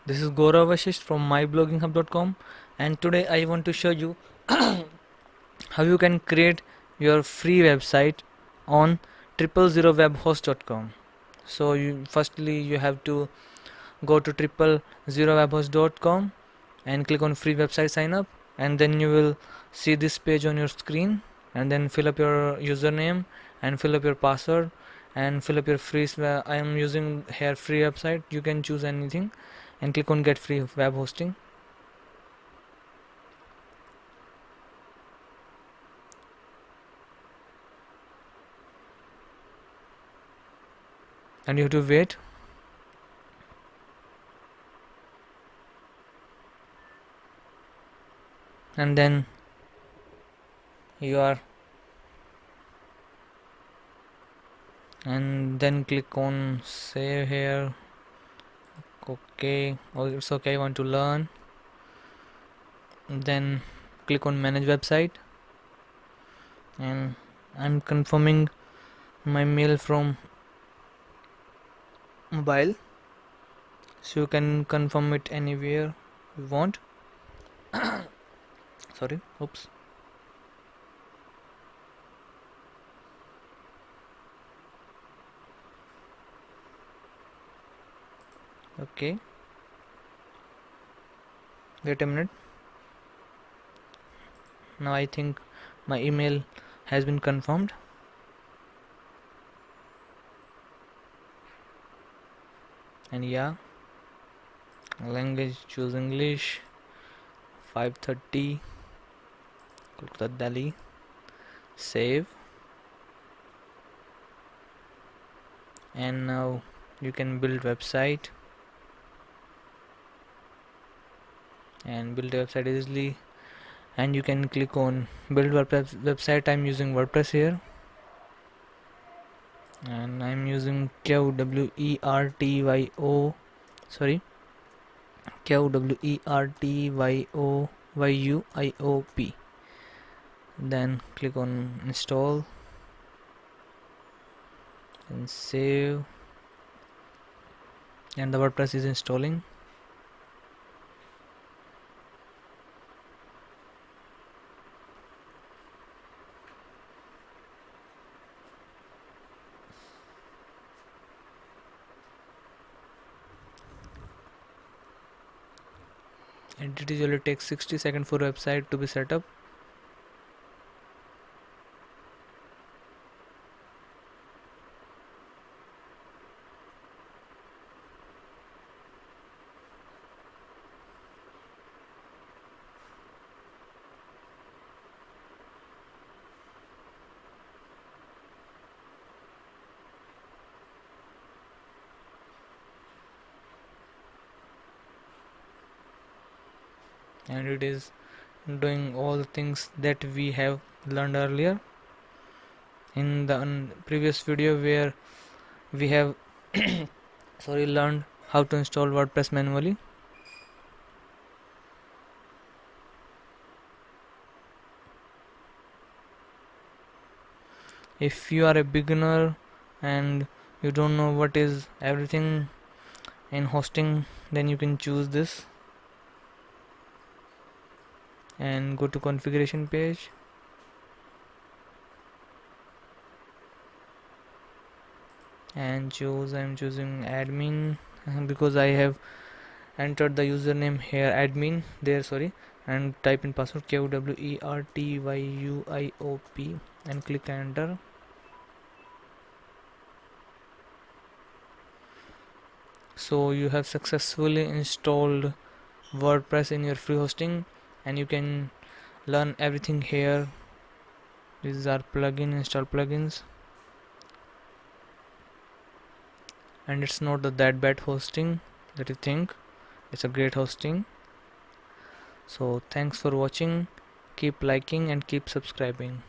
This is Gaurav Vashisht from myblogging.hub.com, and today I want to show you how you can create your free website on 000webhost.com. So firstly you have to go to 000webhost.com and click on free website sign up, and then you will see this page on your screen, and then fill up your username and fill up your password and fill up your free I am using here free website. You can choose anything and click on get free web hosting, and you have to wait. And then you are and then click on save here. Okay, oh, it's okay, I want to learn. Then click on manage website, and I'm confirming my mail from mobile, so you can confirm it anywhere you want. Sorry, oops. Okay, wait a minute. Now I think my email has been confirmed. And yeah, language choose English. 5:30 Kolkata, Delhi. Save, and now you can build website and build a website easily, and you can click on build website. I'm using WordPress here, and I'm using QWERTYO sorry QWERTYOYUIOP. Then click on install and save, and the WordPress is installing. And it usually takes 60 seconds for a website to be set up. And it is doing all the things that we have learned earlier in the previous video, where we have learned how to install WordPress manually. If you are a beginner and you don't know what is everything in hosting, then you can choose this and go to configuration page, and I'm choosing admin because I have entered the username here admin there, and type in password QWERTYUIOP and click enter. So you have successfully installed WordPress in your free hosting, and you can learn everything here. These are install plugins, and it's not that bad hosting that you think. It's a great hosting. So thanks for watching. Keep liking and keep subscribing.